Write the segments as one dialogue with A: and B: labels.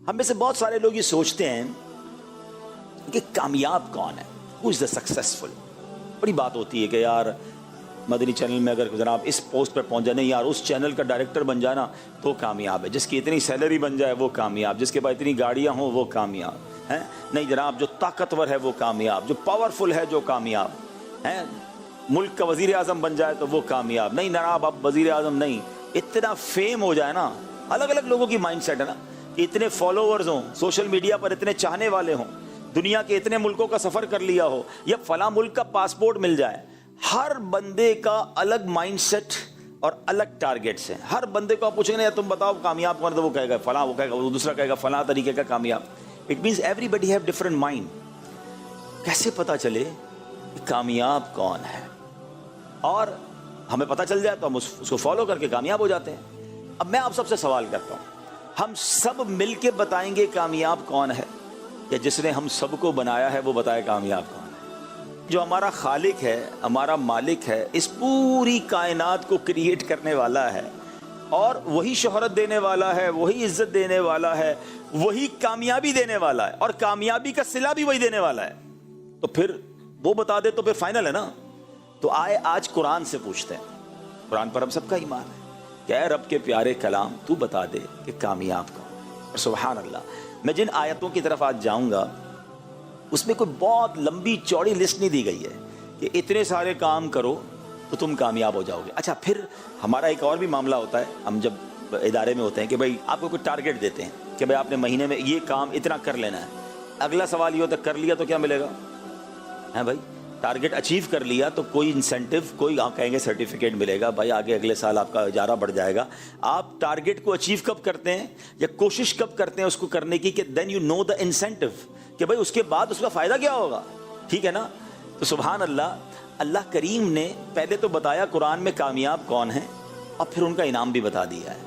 A: ہم میں سے بہت سارے لوگ یہ سوچتے ہیں کہ کامیاب کون ہے, ہو از دا سکسیسفل. بڑی بات ہوتی ہے کہ یار مدنی چینل میں اگر جناب اس پوسٹ پہ پہنچ جائے, نہیں یار اس چینل کا ڈائریکٹر بن جائے نا تو کامیاب ہے, جس کی اتنی سیلری بن جائے وہ کامیاب, جس کے پاس اتنی گاڑیاں ہوں وہ کامیاب ہے. نہیں جناب, جو طاقتور ہے وہ کامیاب, جو پاورفل ہے جو کامیاب ہے, ملک کا وزیر اعظم بن جائے تو وہ کامیاب. نہیں جناب اب وزیر اعظم نہیں, اتنا فیم ہو جائے نا. الگ الگ لوگوں کی مائنڈ سیٹ ہے نا, کہ اتنے فالوورز ہوں, سوشل میڈیا پر اتنے چاہنے والے ہوں, دنیا کے اتنے ملکوں کا سفر کر لیا ہو, یا فلاں ملک کا پاسپورٹ مل جائے. ہر بندے کا الگ مائنڈ سیٹ اور الگ ٹارگیٹس ہیں. ہر بندے کو آپ پوچھیں گے تم بتاؤ کامیاب کون ہے, تو وہ کہے گا فلاں, وہ کہے گا, وہ دوسرا کہے گا فلاں طریقے کا کامیاب. It means everybody have different mind. کیسے پتا چلے کہ کامیاب کون ہے؟ اور ہمیں پتا چل جائے تو ہم اس کو فالو کر کے کامیاب ہو جاتے ہیں. اب میں آپ سب سے سوال کرتا ہوں, ہم سب مل کے بتائیں گے کامیاب کون ہے, یا جس نے ہم سب کو بنایا ہے وہ بتائے کامیاب کون ہے؟ جو ہمارا خالق ہے, ہمارا مالک ہے, اس پوری کائنات کو کریٹ کرنے والا ہے, اور وہی شہرت دینے والا ہے, وہی عزت دینے والا ہے, وہی کامیابی دینے والا ہے, اور کامیابی کا صلہ بھی وہی دینے والا ہے. تو پھر وہ بتا دے تو پھر فائنل ہے نا. تو آئے آج قرآن سے پوچھتے ہیں, قرآن پر ہم سب کا ایمان ہے کہ اے رب کے پیارے کلام تو بتا دے کہ کامیاب کون. اور سبحان اللہ, میں جن آیتوں کی طرف آج جاؤں گا اس میں کوئی بہت لمبی چوڑی لسٹ نہیں دی گئی ہے کہ اتنے سارے کام کرو تو تم کامیاب ہو جاؤ گے. اچھا, پھر ہمارا ایک اور بھی معاملہ ہوتا ہے, ہم جب ادارے میں ہوتے ہیں کہ بھائی آپ کو کوئی ٹارگیٹ دیتے ہیں کہ بھائی آپ نے مہینے میں یہ کام اتنا کر لینا ہے. اگلا سوال یہ ہوتا ہے کر لیا تو کیا ملے گا؟ ہیں بھائی, ٹارگیٹ اچیو کر لیا تو کوئی انسینٹیو, کوئی آپ کہیں گے سرٹیفکیٹ ملے گا, بھائی آگے اگلے سال آپ کا اجارہ بڑھ جائے گا. آپ ٹارگیٹ کو اچیو کب کرتے ہیں یا کوشش کب کرتے ہیں اس کو کرنے کی کہ then you know the incentive, کہ بھائی اس کے بعد اس کا فائدہ کیا ہوگا. ٹھیک ہے نا. تو سبحان اللہ, اللہ کریم نے پہلے تو بتایا قرآن میں کامیاب کون ہیں, اور پھر ان کا انعام بھی بتا دیا ہے.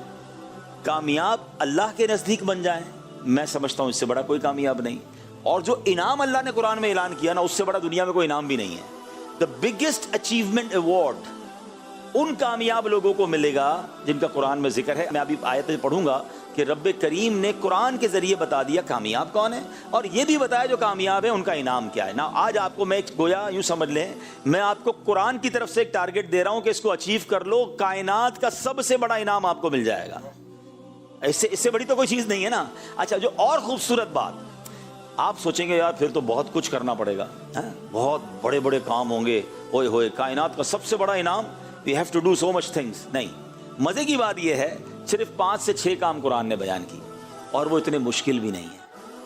A: کامیاب اللہ کے نزدیک بن جائیں, میں سمجھتا ہوں اس سے بڑا کوئی کامیاب نہیں. اور جو انعام اللہ نے قرآن میں اعلان کیا نا, اس سے بڑا دنیا میں کوئی انعام بھی نہیں ہے. دا بگیسٹ اچیومنٹ ایوارڈ ان کامیاب لوگوں کو ملے گا جن کا قرآن میں ذکر ہے. میں ابھی آیتیں پڑھوں گا کہ رب کریم نے قرآن کے ذریعے بتا دیا کامیاب کون ہے, اور یہ بھی بتایا جو کامیاب ہے ان کا انعام کیا ہے. نا آج آپ کو میں گویا یوں سمجھ لیں, میں آپ کو قرآن کی طرف سے ایک ٹارگیٹ دے رہا ہوں کہ اس کو اچیو کر لو, کائنات کا سب سے بڑا انعام آپ کو مل جائے گا. اس سے بڑی تو کوئی چیز نہیں ہے نا. اچھا, جو اور خوبصورت بات, آپ سوچیں گے یار پھر تو بہت کچھ کرنا پڑے گا, بہت بڑے بڑے کام ہوں گے, ہوئے ہوئے کائنات کا سب سے بڑا انعام, we have to do so much things. نہیں, مزے کی بات یہ ہے صرف 5 سے 6 کام قرآن نے بیان کی, اور وہ اتنے مشکل بھی نہیں ہے,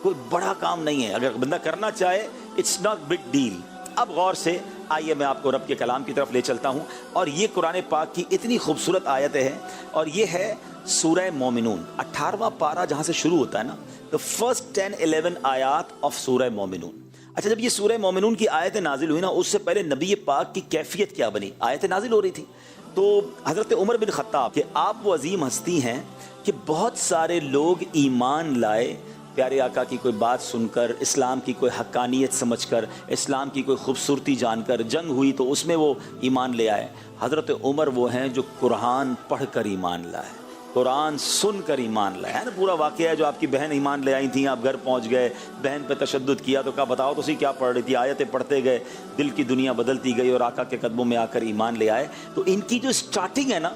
A: کوئی بڑا کام نہیں ہے. اگر بندہ کرنا چاہے اٹس ناٹ بگ ڈیل. اب غور سے آئیے میں آپ کو رب کے کلام کی طرف لے چلتا ہوں, اور یہ قرآن پاک کی اتنی خوبصورت آیتیں ہیں, اور یہ ہے سورہ مومنون 18واں پارہ جہاں سے شروع ہوتا ہے نا, the first 10-11 آیات of سورہ مومنون. اچھا, جب یہ سورہ مومنون کی آیتیں نازل ہوئی نا, اس سے پہلے نبی پاک کی کیفیت کیا بنی. آیتیں نازل ہو رہی تھی تو حضرت عمر بن خطاب, کہ آپ وہ عظیم ہستی ہیں کہ بہت سارے لوگ ایمان لائے پیارے آقا کی کوئی بات سن کر, اسلام کی کوئی حقانیت سمجھ کر, اسلام کی کوئی خوبصورتی جان کر, جنگ ہوئی تو اس میں وہ ایمان لے آئے. حضرت عمر وہ ہیں جو قرآن پڑھ کر ایمان لائے, قرآن سن کر ایمان لائے. ہے نا پورا واقعہ ہے, جو آپ کی بہن ایمان لے آئی تھیں, آپ گھر پہنچ گئے, بہن پہ تشدد کیا تو کہا بتاؤ تو سی کیا پڑھ رہی تھی, آیتیں پڑھتے گئے, دل کی دنیا بدلتی گئی, اور آقا کے قدموں میں آ کر ایمان لے آئے. تو ان کی جو سٹارٹنگ ہے نا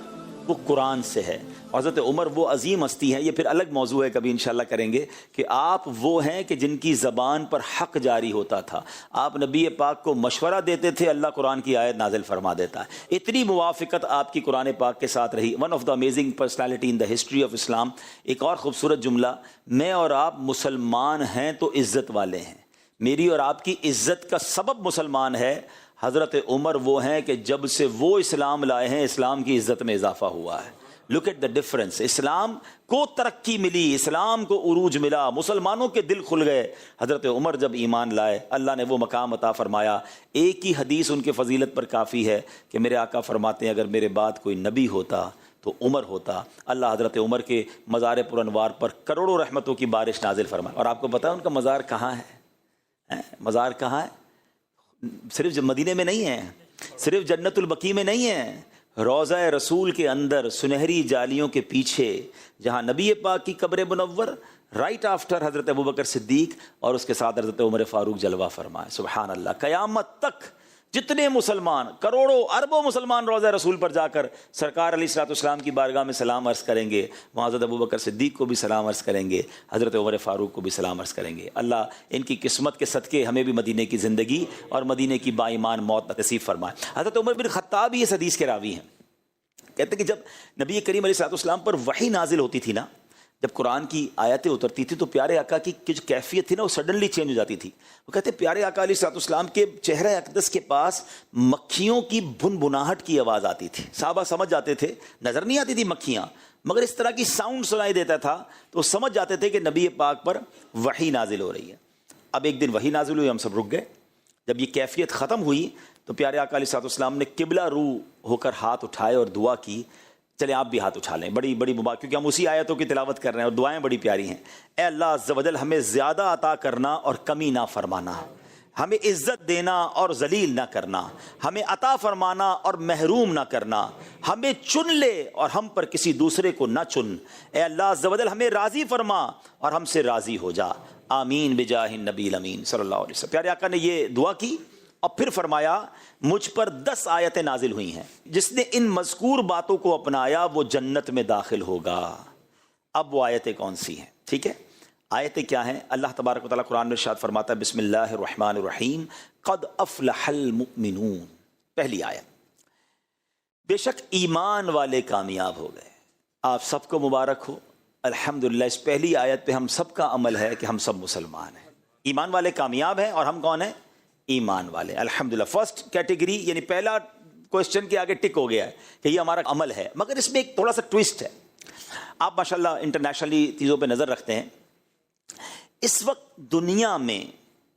A: وہ قرآن سے ہے. حضرت عمر وہ عظیم ہستی ہیں, یہ پھر الگ موضوع ہے, کبھی انشاءاللہ کریں گے, کہ آپ وہ ہیں کہ جن کی زبان پر حق جاری ہوتا تھا. آپ نبی پاک کو مشورہ دیتے تھے, اللہ قرآن کی آیت نازل فرما دیتا ہے. اتنی موافقت آپ کی قرآن پاک کے ساتھ رہی. One of the amazing personality in the history of Islam. ایک اور خوبصورت جملہ, میں اور آپ مسلمان ہیں تو عزت والے ہیں. میری اور آپ کی عزت کا سبب مسلمان ہے. حضرت عمر وہ ہیں کہ جب سے وہ اسلام لائے ہیں, اسلام کی عزت میں اضافہ ہوا ہے. Look at the difference. اسلام کو ترقی ملی, اسلام کو عروج ملا, مسلمانوں کے دل کھل گئے. حضرت عمر جب ایمان لائے, اللہ نے وہ مقام عطا فرمایا. ایک ہی حدیث ان کے فضیلت پر کافی ہے کہ میرے آقا فرماتے ہیں اگر میرے بعد کوئی نبی ہوتا تو عمر ہوتا. اللہ حضرت عمر کے مزار پر انوار پر کروڑوں رحمتوں کی بارش نازل فرمائے. اور آپ کو پتہ ہے ان کا مزار کہاں ہے؟ مزار کہاں ہے؟ صرف مدینے میں نہیں ہے, صرف جنت البقیع میں نہیں ہے, روضہ رسول کے اندر سنہری جالیوں کے پیچھے جہاں نبی پاک کی قبر منور, رائٹ آفٹر حضرت ابوبکر صدیق اور اس کے ساتھ حضرت عمر فاروق جلوہ فرمائے. سبحان اللہ. قیامت تک جتنے مسلمان، کروڑوں اربوں مسلمان روضہ رسول پر جا کر سرکار علیہ الصلوۃ والسلام کی بارگاہ میں سلام عرض کریں گے، وہاں حضرت ابوبکر صدیق کو بھی سلام عرض کریں گے، حضرت عمر فاروق کو بھی سلام عرض کریں گے. اللہ ان کی قسمت کے صدقے ہمیں بھی مدینے کی زندگی اور مدینے کی با ایمان موت نصیب فرمائے. حضرت عمر بن خطاب بھی اس حدیث کے راوی ہیں. کہتے ہیں کہ جب نبی کریم علیہ الصلوۃ والسلام پر وحی نازل ہوتی تھی نا، جب قرآن کی آیتیں اترتی تھی تو پیارے آقا کی جو کیفیت تھی نا وہ سڈنلی چینج ہو جاتی تھی. وہ کہتے ہیں پیارے آقا علیہ الصلوۃ والسلام کے چہرہ اقدس کے پاس مکھیوں کی بھنبھناہٹ کی آواز آتی تھی. صحابہ سمجھ جاتے تھے، نظر نہیں آتی تھی مکھیاں، مگر اس طرح کی ساؤنڈ سنائی دیتا تھا تو وہ سمجھ جاتے تھے کہ نبی پاک پر وحی نازل ہو رہی ہے. اب ایک دن وحی نازل ہوئی، ہم سب رک گئے. جب یہ کیفیت ختم ہوئی تو پیارے آقا علیہ الصلوۃ والسلام نے قبلہ رو ہو کر ہاتھ اٹھائے اور دعا کی. چلیں آپ بھی ہاتھ اٹھا لیں، بڑی بڑی مبارک، کیونکہ ہم اسی آیتوں کی تلاوت کر رہے ہیں اور دعائیں بڑی پیاری ہیں. اے اللہ عز و جل ہمیں زیادہ عطا کرنا اور کمی نہ فرمانا، ہمیں عزت دینا اور ذلیل نہ کرنا، ہمیں عطا فرمانا اور محروم نہ کرنا، ہمیں چن لے اور ہم پر کسی دوسرے کو نہ چن. اے اللہ عز و جل ہمیں راضی فرما اور ہم سے راضی ہو جا. آمین بجاہ النبی الامین صلی اللہ علیہ وسلم. پیارے آقا نے یہ دعا کی اور پھر فرمایا مجھ پر 10 آیتیں نازل ہوئی ہیں، جس نے ان مذکور باتوں کو اپنایا وہ جنت میں داخل ہوگا. اب وہ آیتیں کون سی ہیں؟ ٹھیک ہے، آیتیں کیا ہیں؟ اللہ تبارک و تعالیٰ قرآن میں ارشاد فرماتا ہے بسم اللہ الرحمن الرحیم قد افلح المؤمنون. پہلی آیت، بے شک ایمان والے کامیاب ہو گئے. آپ سب کو مبارک ہو. الحمدللہ اس پہلی آیت پہ ہم سب کا عمل ہے کہ ہم سب مسلمان ہیں. ایمان والے کامیاب ہیں اور ہم کون ہیں؟ ایمان والے. الحمدللہ فرسٹ کیٹیگری، یعنی پہلا کوشچن کے آگے ٹک ہو گیا ہے کہ یہ ہمارا عمل ہے. مگر اس میں ایک تھوڑا سا ٹویسٹ ہے. آپ ماشاءاللہ انٹرنیشنلی چیزوں پہ نظر رکھتے ہیں. اس وقت دنیا میں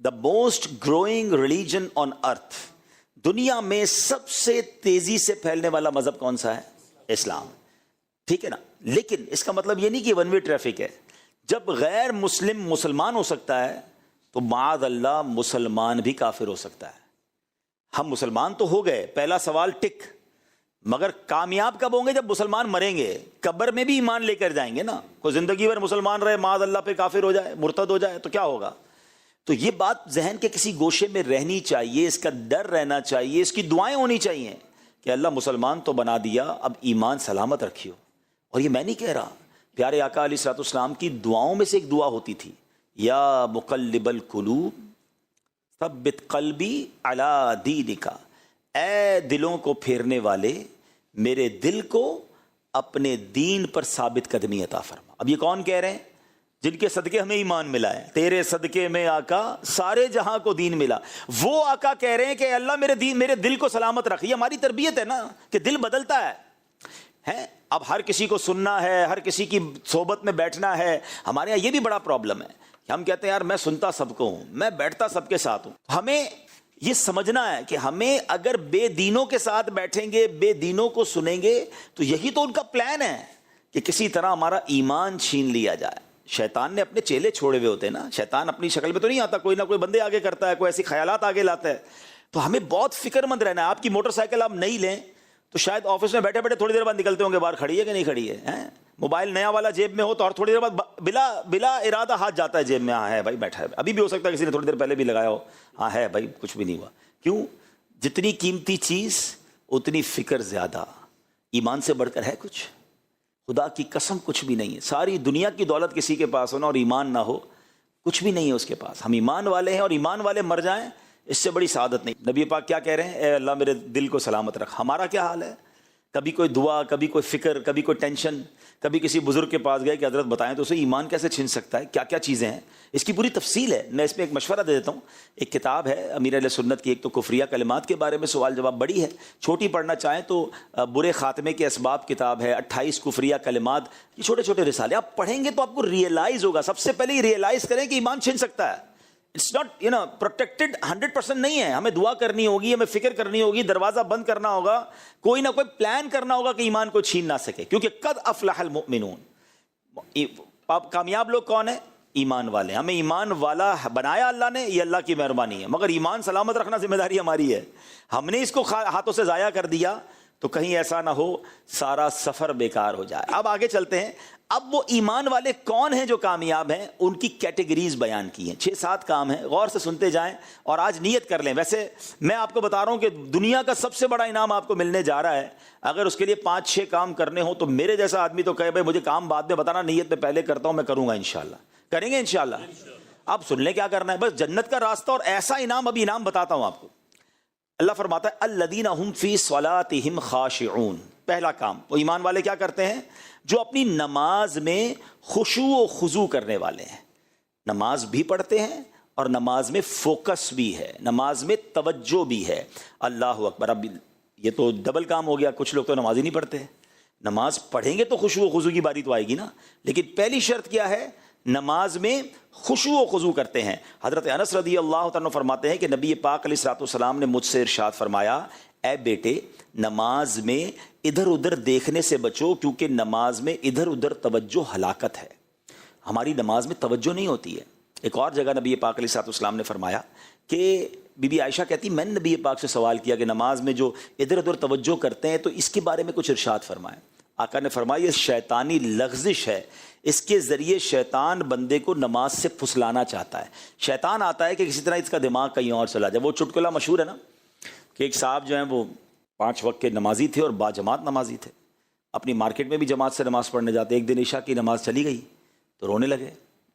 A: the most growing religion on earth, دنیا میں سب سے تیزی سے پھیلنے والا مذہب کون سا ہے؟ اسلام. ٹھیک ہے نا، لیکن اس کا مطلب یہ نہیں کہ ون وے ٹریفک ہے. جب غیر مسلم مسلمان ہو سکتا ہے تو معاذ اللہ مسلمان بھی کافر ہو سکتا ہے. ہم مسلمان تو ہو گئے، پہلا سوال ٹک، مگر کامیاب کب ہوں گے؟ جب مسلمان مریں گے. قبر میں بھی ایمان لے کر جائیں گے نا. کوئی زندگی بھر مسلمان رہے معاذ اللہ پہ کافر ہو جائے، مرتد ہو جائے تو کیا ہوگا؟ تو یہ بات ذہن کے کسی گوشے میں رہنی چاہیے، اس کا ڈر رہنا چاہیے، اس کی دعائیں ہونی چاہیے کہ اللہ مسلمان تو بنا دیا، اب ایمان سلامت رکھیو. اور یہ میں نہیں کہہ رہا، پیارے آقا علیہ الصلوۃ والسلام کی دعاؤں میں سے ایک دعا ہوتی تھی، یا مقلب القلوب ثبت قلبی علی دینک. اے دلوں کو پھیرنے والے میرے دل کو اپنے دین پر ثابت قدمی عطا فرما. اب یہ کون کہہ رہے ہیں؟ جن کے صدقے ہمیں ایمان ملا ہے. تیرے صدقے میں آقا سارے جہاں کو دین ملا. وہ آقا کہہ رہے ہیں کہ اللہ میرے دل کو سلامت رکھ. یہ ہماری تربیت ہے نا کہ دل بدلتا ہے. اب ہر کسی کو سننا ہے، ہر کسی کی صحبت میں بیٹھنا ہے. ہمارے یہاں یہ بھی بڑا پرابلم ہے کہ ہم کہتے ہیں یار میں سنتا سب کو ہوں، میں بیٹھتا سب کے ساتھ ہوں. ہمیں یہ سمجھنا ہے کہ ہمیں اگر بے دینوں کے ساتھ بیٹھیں گے، بے دینوں کو سنیں گے تو یہی تو ان کا پلان ہے کہ کسی طرح ہمارا ایمان چھین لیا جائے. شیطان نے اپنے چیلے چھوڑے ہوئے ہوتے ہیں نا. شیطان اپنی شکل میں تو نہیں آتا، کوئی نہ کوئی بندے آگے کرتا ہے، کوئی ایسی خیالات آگے لاتا ہے. تو ہمیں بہت فکر مند رہنا ہے. آپ کی موٹر سائیکل آپ نہیں لیں تو شاید آفس میں بیٹھے بیٹھے تھوڑی دیر بعد نکلتے ہوں گے باہر، کھڑی ہے کہ نہیں کھڑی ہے. موبائل نیا والا جیب میں ہو تو اور تھوڑی دیر بعد بلا ارادہ ہاتھ جاتا ہے جیب میں. ہاں ہے بھائی بیٹھا ہے، ابھی بھی ہو سکتا ہے کسی نے تھوڑی دیر پہلے بھی لگایا ہو. ہاں ہے بھائی کچھ بھی نہیں ہوا. کیوں؟ جتنی قیمتی چیز اتنی فکر زیادہ. ایمان سے بڑھ کر ہے کچھ؟ خدا کی قسم کچھ بھی نہیں ہے. ساری دنیا کی دولت کسی کے پاس ہونا اور ایمان نہ ہو، کچھ بھی نہیں ہے اس کے پاس. ہم ایمان والے ہیں اور ایمان والے مر جائیں اس سے بڑی سعادت نہیں. نبی پاک کیا کہہ رہے ہیں؟ اے اللہ میرے دل کو سلامت رکھ. ہمارا کیا حال ہے؟ کبھی کوئی دعا، کبھی کوئی فکر، کبھی کوئی ٹینشن. کبھی کسی بزرگ کے پاس گئے کہ حضرت بتائیں تو اسے ایمان کیسے چھن سکتا ہے، کیا کیا چیزیں ہیں. اس کی پوری تفصیل ہے. میں اس میں ایک مشورہ دے دیتا ہوں. ایک کتاب ہے امیر اہل سنت کی، ایک تو کفریہ کلمات کے بارے میں سوال جواب، بڑی ہے، چھوٹی پڑھنا چاہیں تو برے خاتمے کے اسباب کتاب ہے، 28 کفریہ کلمات. یہ چھوٹے چھوٹے رسالے آپ پڑھیں گے تو آپ کو ریئلائز ہوگا. سب سے پہلے یہ ریئلائز کریں کہ ایمان چھن سکتا ہے. اٹس ناٹ پروٹیکٹڈ 100% نہیں ہے. ہمیں دعا کرنی ہوگی، ہمیں فکر کرنی ہوگی، دروازہ بند کرنا ہوگا، کوئی نہ کوئی پلان کرنا ہوگا کہ ایمان کو چھین نہ سکے. کیونکہ قد افلح المؤمنون. کامیاب لوگ کون ہیں؟ ایمان والے. ہمیں ایمان والا بنایا اللہ نے، یہ اللہ کی مہربانی ہے. مگر ایمان سلامت رکھنا ذمہ داری ہماری ہے. ہم نے اس کو ہاتھوں سے ضائع کر دیا تو کہیں ایسا نہ ہو سارا سفر بیکار ہو جائے. اب آگے چلتے ہیں. اب وہ ایمان والے کون ہیں جو کامیاب ہیں؟ ان کی کیٹیگریز بیان کی ہیں. 6-7 کام ہیں, غور سے سنتے جائیں اور آج نیت کر لیں. ویسے میں آپ کو بتا رہا ہوں کہ دنیا کا سب سے بڑا انعام آپ کو ملنے جا رہا ہے. اگر اس کے لیے 5-6 کام کرنے ہوں تو میرے جیسا آدمی تو کہے بھائی مجھے کام بعد میں بتانا, نیت میں پہلے کرتا ہوں, میں کروں گا انشاءاللہ. کریں گے انشاءاللہ. آپ سن لیں کیا کرنا ہے, بس جنت کا راستہ اور ایسا انعام. ابھی انعام بتاتا ہوں آپ کو. اللہ فرماتا ہے الذین هم فی صلاتہم خاشعون. پہلا کام, وہ ایمان والے کیا کرتے ہیں؟ جو اپنی نماز میں خشوع و خضوع کرنے والے ہیں. نماز بھی پڑھتے ہیں اور نماز میں فوکس بھی ہے, نماز میں توجہ بھی ہے. اللہ اکبر. اب یہ تو ڈبل کام ہو گیا. کچھ لوگ تو نماز ہی نہیں پڑھتے. نماز پڑھیں گے تو خشوع و خضوع کی باری تو آئے گی نا. لیکن پہلی شرط کیا ہے؟ نماز میں خشوع و خضوع کرتے ہیں. حضرت انس رضی اللہ تعالیٰ فرماتے ہیں کہ نبی پاک علیہ الصلوۃ والسلام نے مجھ سے ارشاد فرمایا, اے بیٹے نماز میں ادھر ادھر دیکھنے سے بچو, کیونکہ نماز میں ادھر ادھر توجہ ہلاکت ہے. ہماری نماز میں توجہ نہیں ہوتی ہے. ایک اور جگہ نبی پاک علیہ الصلوۃ والسلام نے فرمایا کہ بی بی عائشہ کہتی میں نے نبی پاک سے سوال کیا کہ نماز میں جو ادھر ادھر توجہ کرتے ہیں تو اس کے بارے میں کچھ ارشاد فرمائے. آقا نے فرمایا یہ شیطانی لغزش ہے, اس کے ذریعے شیطان بندے کو نماز سے پھسلانا چاہتا ہے. شیطان آتا ہے کہ کسی طرح اس کا دماغ کہیں اور چلا جائے. وہ چٹکلا مشہور ہے نا کہ ایک صاحب جو ہیں وہ 5 وقت کے نمازی تھے اور با جماعت نمازی تھے. اپنی مارکیٹ میں بھی جماعت سے نماز پڑھنے جاتے. ایک دن عشاء کی نماز چلی گئی تو رونے لگے.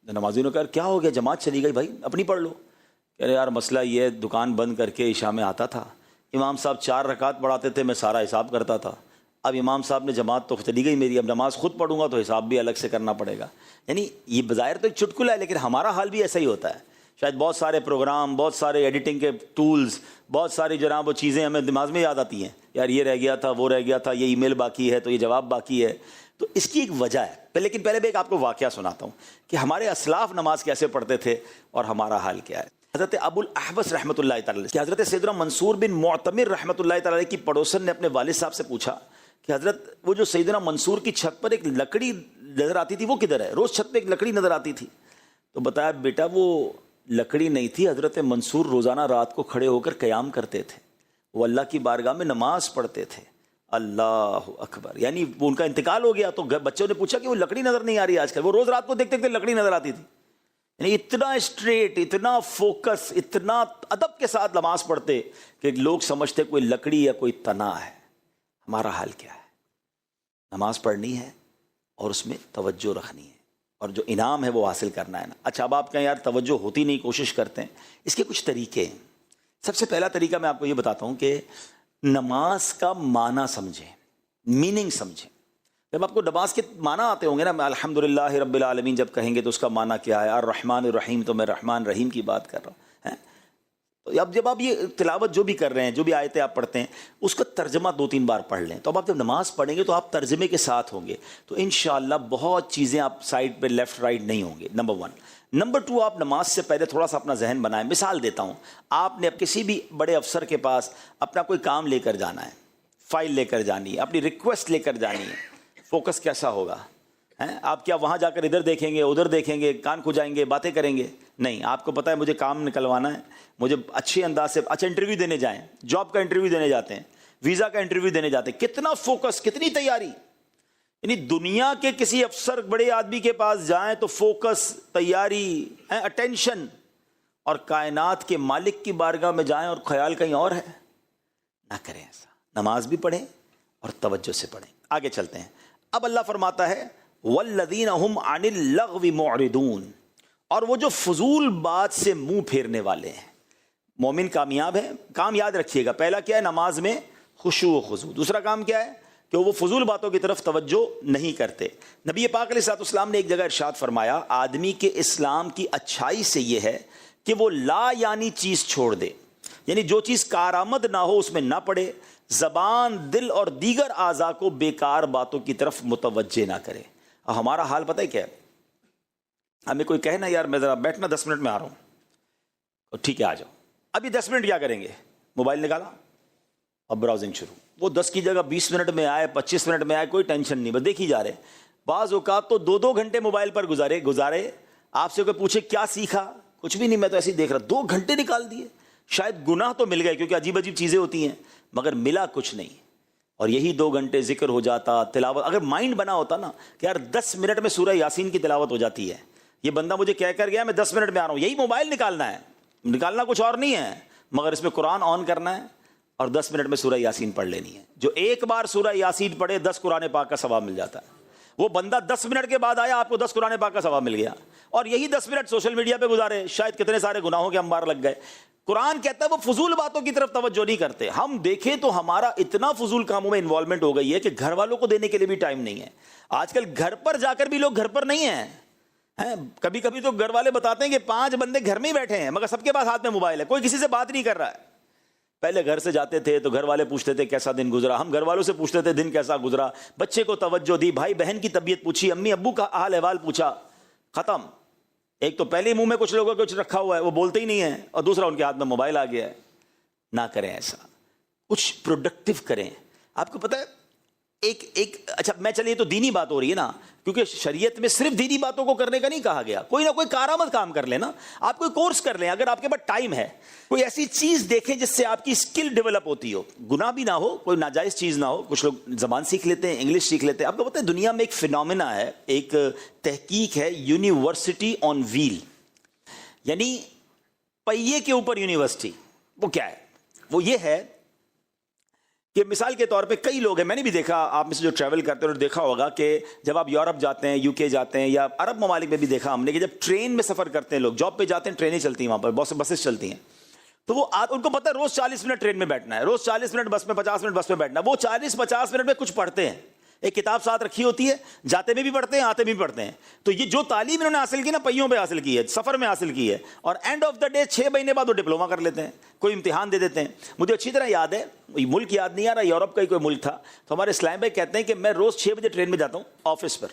A: نمازیوں نے کہا کیا ہو گیا, جماعت چلی گئی, بھائی اپنی پڑھ لو. کہہ رہے یار مسئلہ یہ ہے, دکان بند کر کے عشاء میں آتا تھا, امام صاحب 4 رکعت پڑھاتے تھے, میں سارا حساب کرتا تھا. اب امام صاحب نے جماعت تو چلی گئی میری, اب نماز خود پڑھوں گا تو حساب بھی الگ سے کرنا پڑے گا. یعنی یہ بظاہر تو ایک چٹکلا ہے, لیکن ہمارا حال بھی ایسا ہی ہوتا ہے. شاید بہت سارے پروگرام, بہت سارے ایڈیٹنگ کے ٹولز, بہت ساری جناب وہ چیزیں ہمیں دماغ میں یاد آتی ہیں. یار یہ رہ گیا تھا, وہ رہ گیا تھا, یہ ای میل باقی ہے تو یہ جواب باقی ہے. تو اس کی ایک وجہ ہے. لیکن پہلے بھی ایک آپ کو واقعہ سناتا ہوں کہ ہمارے اسلاف نماز کیسے پڑھتے تھے اور ہمارا حال کیا ہے. حضرت ابو الاحوص رحمۃ اللہ تعالی کہ حضرت سیدنا منصور بن معتمر رحمۃ اللہ تعالی کی پڑوسن نے اپنے والد صاحب سے پوچھا کہ حضرت وہ جو سیدنا منصور کی چھت پر ایک لکڑی نظر آتی تھی وہ کدھر ہے؟ روز چھت پہ ایک لکڑی نظر آتی تھی. تو بتایا بیٹا وہ لکڑی نہیں تھی, حضرت منصور روزانہ رات کو کھڑے ہو کر قیام کرتے تھے, وہ اللہ کی بارگاہ میں نماز پڑھتے تھے. اللہ اکبر. یعنی وہ ان کا انتقال ہو گیا تو بچوں نے پوچھا کہ وہ لکڑی نظر نہیں آ رہی آج کل, وہ روز رات کو دیکھتے تھے لکڑی نظر آتی تھی. یعنی اتنا اسٹریٹ, اتنا فوکس, اتنا ادب کے ساتھ نماز پڑھتے کہ لوگ سمجھتے کوئی لکڑی یا کوئی تنا ہے. ہمارا حال کیا ہے؟ نماز پڑھنی ہے اور اس میں توجہ رکھنی ہے اور جو انعام ہے وہ حاصل کرنا ہے نا. اچھا اب آپ کہیں یار توجہ ہوتی نہیں, کوشش کرتے ہیں. اس کے کچھ طریقے ہیں. سب سے پہلا طریقہ میں آپ کو یہ بتاتا ہوں کہ نماز کا معنی سمجھیں, میننگ سمجھیں. جب آپ کو نماز کے معنی آتے ہوں گے نا, الحمدللہ رب العالمین جب کہیں گے تو اس کا معنی کیا ہے, الرحمن الرحیم, تو میں رحمان رحیم کی بات کر رہا ہوں. تو اب جب آپ یہ تلاوت جو بھی کر رہے ہیں, جو بھی آیتیں آپ پڑھتے ہیں, اس کا ترجمہ 2-3 بار پڑھ لیں. تو اب آپ جب نماز پڑھیں گے تو آپ ترجمے کے ساتھ ہوں گے, تو انشاءاللہ بہت چیزیں آپ سائڈ پہ لیفٹ رائٹ نہیں ہوں گے. نمبر 1. نمبر 2, آپ نماز سے پہلے تھوڑا سا اپنا ذہن بنائیں. مثال دیتا ہوں, آپ نے کسی بھی بڑے افسر کے پاس اپنا کوئی کام لے کر جانا ہے, فائل لے کر جانی ہے, اپنی ریکویسٹ لے کر جانی ہے. فوکس کیسا ہوگا؟ آپ کیا وہاں جا کر ادھر دیکھیں گے, ادھر دیکھیں گے, کان کھجائیں گے, باتیں کریں گے؟ نہیں, آپ کو پتہ ہے مجھے کام نکلوانا ہے, مجھے اچھے انداز سے. اچھا انٹرویو دینے جائیں, جاب کا انٹرویو دینے جاتے ہیں, ویزا کا انٹرویو دینے جاتے ہیں, کتنا فوکس, کتنی تیاری. یعنی دنیا کے کسی افسر بڑے آدمی کے پاس جائیں تو فوکس, تیاری, اٹینشن. اور کائنات کے مالک کی بارگاہ میں جائیں اور خیال کہیں اور ہے. نہ کریں ایسا. نماز بھی پڑھیں اور توجہ سے پڑھیں. آگے چلتے ہیں. اب اللہ فرماتا ہے والذین هم عن اللغو معرضون, اور وہ جو فضول بات سے منہ پھیرنے والے ہیں. مومن کامیاب ہے. کام یاد رکھیے گا, پہلا کیا ہے؟ نماز میں خشوع و خضوع. دوسرا کام کیا ہے؟ کہ وہ فضول باتوں کی طرف توجہ نہیں کرتے. نبی پاک علیہ الصلوۃ والسلام نے ایک جگہ ارشاد فرمایا, آدمی کے اسلام کی اچھائی سے یہ ہے کہ وہ لا یعنی چیز چھوڑ دے, یعنی جو چیز کارآمد نہ ہو اس میں نہ پڑے, زبان, دل اور دیگر اعضاء کو بیکار باتوں کی طرف متوجہ نہ کرے. اور ہمارا حال پتہ ہے کیا ہے؟ ہمیں کوئی کہے نا یار میں ذرا بیٹھنا 10 منٹ میں آ رہا ہوں, تو ٹھیک ہے آ جاؤ. ابھی 10 منٹ کیا کریں گے؟ موبائل نکالا, اب براؤزنگ شروع. وہ 10 کی جگہ 20 منٹ میں آئے, 25 منٹ میں آئے, کوئی ٹینشن نہیں, بس دیکھ ہی جا رہے. بعض اوقات تو 2 گھنٹے موبائل پر گزارے. آپ سے کوئی پوچھے کیا سیکھا؟ کچھ بھی نہیں, میں تو ایسے ہی دیکھ رہا. 2 گھنٹے نکال دیے. شاید گناہ تو مل گئے کیونکہ عجیب عجیب چیزیں ہوتی ہیں, مگر ملا کچھ نہیں. اور یہی 2 گھنٹے ذکر ہو جاتا, تلاوت. اگر مائنڈ بنا ہوتا نا کہ یار 10 منٹ میں سورہ یاسین کی تلاوت ہو جاتی ہے, یہ بندہ مجھے کہہ کر گیا میں 10 منٹ میں آ رہا ہوں, یہی موبائل نکالنا ہے, نکالنا کچھ اور نہیں ہے, مگر اس میں قرآن آن کرنا ہے اور 10 منٹ میں سورہ یاسین پڑھ لینی ہے. جو ایک بار سورہ یاسین پڑھے 10 قرآن پاک کا ثواب مل جاتا ہے. وہ بندہ 10 منٹ کے بعد آیا, آپ کو 10 قرآن پاک کا ثواب مل گیا, اور یہی 10 منٹ سوشل میڈیا پہ گزارے, شاید کتنے سارے گناہوں کے انبار لگ گئے. قرآن کہتا ہے وہ فضول باتوں کی طرف توجہ نہیں کرتے. ہم دیکھیں تو ہمارا اتنا فضول کاموں میں انوالومنٹ ہو گئی ہے کہ گھر والوں کو دینے کے لیے بھی ٹائم نہیں ہے. آج کل گھر پر جا کر بھی لوگ گھر پر نہیں ہیں. کبھی کبھی تو گھر والے بتاتے ہیں کہ 5 بندے گھر میں ہی بیٹھے ہیں مگر سب کے پاس ہاتھ میں موبائل ہے, کوئی کسی سے بات نہیں کر رہا ہے. پہلے گھر سے جاتے تھے تو گھر والے پوچھتے تھے کیسا دن گزرا, ہم گھر والوں سے پوچھتے تھے دن کیسا گزرا, بچے کو توجہ دی, بھائی بہن کی طبیعت پوچھی, امی ابو کا حال احوال پوچھا, ختم. ایک تو پہلے منہ میں کچھ لوگوں کو کچھ رکھا ہوا ہے, وہ بولتے ہی نہیں ہیں, اور دوسرا ان کے ہاتھ میں موبائل آ گیا ہے. نہ کریں ایسا, کچھ پروڈکٹیو کریں. آپ کو پتہ ہے ایک اچھا میں چلیے تو دینی بات ہو رہی ہے نا, کیونکہ شریعت میں صرف دینی باتوں کو کرنے کا نہیں کہا گیا. کوئی نہ کوئی کارآمد کام کر لیں نا, آپ کوئی کورس کر لیں, اگر آپ کے پاس ٹائم ہے کوئی ایسی چیز دیکھیں جس سے آپ کی اسکل ڈیولپ ہوتی ہو, گناہ بھی نہ ہو, کوئی ناجائز چیز نہ ہو. کچھ لوگ زبان سیکھ لیتے ہیں, انگلش سیکھ لیتے ہیں. آپ کو پتہ ہے دنیا میں ایک فینومینا ہے, ایک تحقیق ہے, یونیورسٹی آن ویل, یعنی پہیے کے اوپر یونیورسٹی. وہ کیا ہے؟ وہ یہ ہے کہ مثال کے طور پہ کئی لوگ ہیں, میں نے بھی دیکھا, آپ میں سے جو ٹریول کرتے ہیں اور دیکھا ہوگا کہ جب آپ یورپ جاتے ہیں, UK جاتے ہیں, یا عرب ممالک میں بھی دیکھا ہم نے کہ جب ٹرین میں سفر کرتے ہیں لوگ, جاب پہ جاتے ہیں, ٹرینیں چلتی ہیں وہاں پر, بہت سے بسیں چلتی ہیں, تو وہ ان کو پتہ ہے روز 40 منٹ ٹرین میں بیٹھنا ہے, روز 40 منٹ بس میں, 50 منٹ بس میں بیٹھنا ہے. وہ 40-50 منٹ میں کچھ پڑھتے ہیں, ایک کتاب ساتھ رکھی ہوتی ہے, جاتے میں بھی پڑھتے ہیں, آتے میں بھی پڑھتے ہیں. تو یہ جو تعلیم انہوں نے حاصل کی نا, پہیوں پہ حاصل کی ہے, سفر میں حاصل کی ہے, اور اینڈ آف دا ڈے 6 مہینے بعد وہ ڈپلوما کر لیتے ہیں, کوئی امتحان دے دیتے ہیں. مجھے اچھی طرح یاد ہے, ملک یاد نہیں آ رہا, یورپ کا ہی کوئی ملک تھا, تو ہمارے اسلام بھائی کہتے ہیں کہ میں روز 6 بجے ٹرین میں جاتا ہوں آفس پر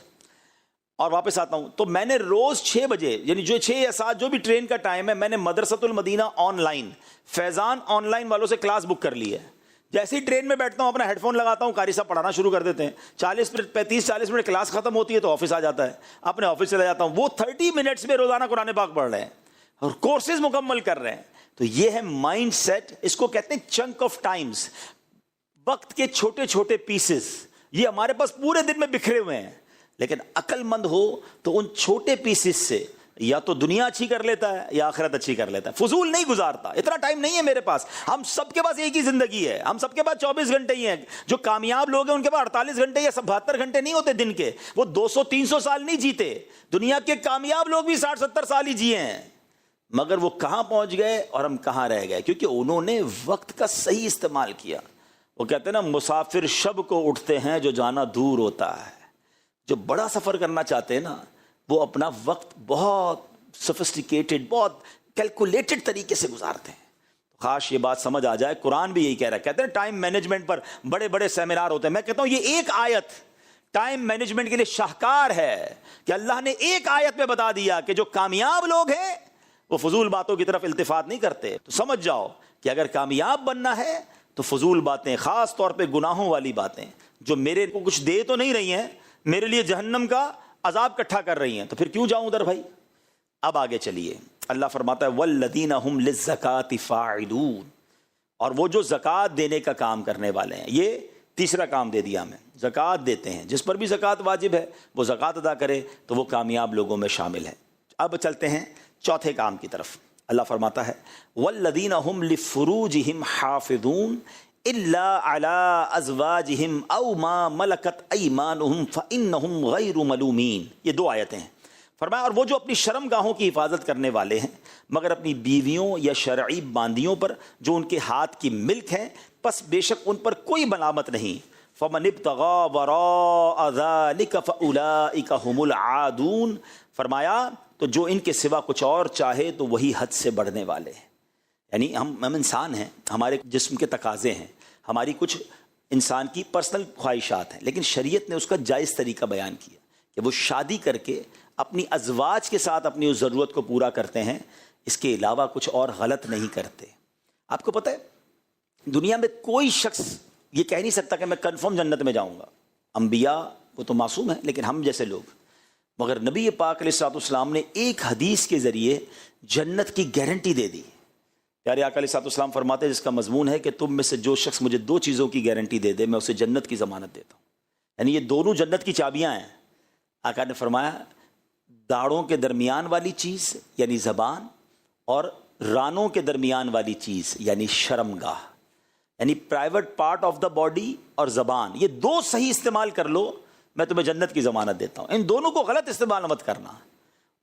A: اور واپس آتا ہوں. تو میں نے روز 6 بجے, یعنی جو 6 یا 7 جو بھی ٹرین کا ٹائم ہے, میں نے مدرسۃ المدینہ on line, Faizan on line والوں سے کلاس بک کر لی ہے. جیسے ہی ٹرین میں بیٹھتا ہوں اپنا ہیڈ فون لگاتا ہوں, قاری صاحب پڑھانا شروع کر دیتے ہیں, 30-40 منٹ کلاس ختم ہوتی ہے تو آفس آ جاتا ہے, اپنے آفس چلا جاتا ہوں. وہ 30 منٹس میں روزانہ قرآن پاک پڑھ رہے ہیں اور کورسز مکمل کر رہے ہیں. تو یہ ہے مائنڈ سیٹ, اس کو کہتے ہیں چنک آف ٹائمز, وقت کے چھوٹے چھوٹے پیسز. یہ ہمارے پاس پورے دن میں بکھرے ہوئے ہیں, لیکن عقل مند ہو تو ان چھوٹے پیسز سے یا تو دنیا اچھی کر لیتا ہے یا آخرت اچھی کر لیتا ہے. فضول نہیں گزارتا, اتنا ٹائم نہیں ہے میرے پاس. ہم سب کے پاس ایک ہی زندگی ہے, ہم سب کے پاس 24 گھنٹے ہی ہیں. جو کامیاب لوگ ہیں ان کے پاس 48 گھنٹے یا 72 گھنٹے نہیں ہوتے دن کے, وہ 200-300 سال نہیں جیتے. دنیا کے کامیاب لوگ بھی 60-70 سال ہی جیے ہیں, مگر وہ کہاں پہنچ گئے اور ہم کہاں رہ گئے؟ کیونکہ انہوں نے وقت کا صحیح استعمال کیا. وہ کہتے ہیں نا, مسافر شب کو اٹھتے ہیں جو جانا دور ہوتا ہے. جو بڑا سفر کرنا چاہتے ہیں نا, وہ اپنا وقت بہت سوفسٹیکیٹڈ, بہت کیلکولیٹڈ طریقے سے گزارتے ہیں. خاص یہ بات سمجھ آ جائے, قرآن بھی یہی کہہ رہا ہے. کہتے ہیں ٹائم مینجمنٹ پر بڑے بڑے سیمینار ہوتے ہیں. میں کہتا ہوں یہ ایک آیت ٹائم مینجمنٹ کے لیے شاہکار ہے کہ اللہ نے ایک آیت میں بتا دیا کہ جو کامیاب لوگ ہیں وہ فضول باتوں کی طرف التفات نہیں کرتے. تو سمجھ جاؤ کہ اگر کامیاب بننا ہے تو فضول باتیں, خاص طور پہ گناہوں والی باتیں جو میرے کو کچھ دے تو نہیں رہی ہیں, میرے لیے جہنم کا عذاب اکٹھا کر رہی ہیں, تو پھر کیوں جاؤں ادھر بھائی. اب آگے چلیے, اللہ فرماتا ہے والذین هم للزکاۃ فاعلون, اور وہ جو زکوٰۃ دینے کا کام کرنے والے ہیں. یہ تیسرا کام دے دیا ہمیں, زکوٰۃ دیتے ہیں. جس پر بھی زکوٰۃ واجب ہے وہ زکوٰۃ ادا کرے تو وہ کامیاب لوگوں میں شامل ہے. اب چلتے ہیں چوتھے کام کی طرف. اللہ فرماتا ہے والذین هم لفروجهم حافظون الا علی ازواجهم او ما ملکت ایمانهم فانهم غیر ملومین. یہ 2 آیتیں ہیں. فرمایا اور وہ جو اپنی شرم گاہوں کی حفاظت کرنے والے ہیں مگر اپنی بیویوں یا شرعی باندیوں پر جو ان کے ہاتھ کی ملک ہیں, پس بے شک ان پر کوئی ملامت نہیں. فمن ابتغى وراء ذلك فاولئک هم العادون. فرمایا تو جو ان کے سوا کچھ اور چاہے تو وہی حد سے بڑھنے والے ہیں. یعنی ہم انسان ہیں, ہمارے جسم کے تقاضے ہیں, ہماری کچھ انسان کی پرسنل خواہشات ہیں, لیکن شریعت نے اس کا جائز طریقہ بیان کیا کہ وہ شادی کر کے اپنی ازواج کے ساتھ اپنی اس ضرورت کو پورا کرتے ہیں, اس کے علاوہ کچھ اور غلط نہیں کرتے. آپ کو پتہ ہے دنیا میں کوئی شخص یہ کہہ نہیں سکتا کہ میں کنفرم جنت میں جاؤں گا. انبیاء وہ تو معصوم ہیں, لیکن ہم جیسے لوگ, مگر نبی پاک علیہ الصلوۃ والسلام نے ایک حدیث کے ذریعے جنت کی گارنٹی دے دی. پیارے آقا علیہ السلام فرماتے ہیں جس کا مضمون ہے کہ تم میں سے جو شخص مجھے 2 چیزوں کی گارنٹی دے دے میں اسے جنت کی ضمانت دیتا ہوں. یعنی یہ دونوں جنت کی چابیاں ہیں. آقا نے فرمایا داڑھوں کے درمیان والی چیز یعنی زبان اور رانوں کے درمیان والی چیز یعنی شرمگاہ، یعنی private part of the body اور زبان، یہ 2 صحیح استعمال کر لو میں تمہیں جنت کی ضمانت دیتا ہوں. ان دونوں کو غلط استعمال مت کرنا.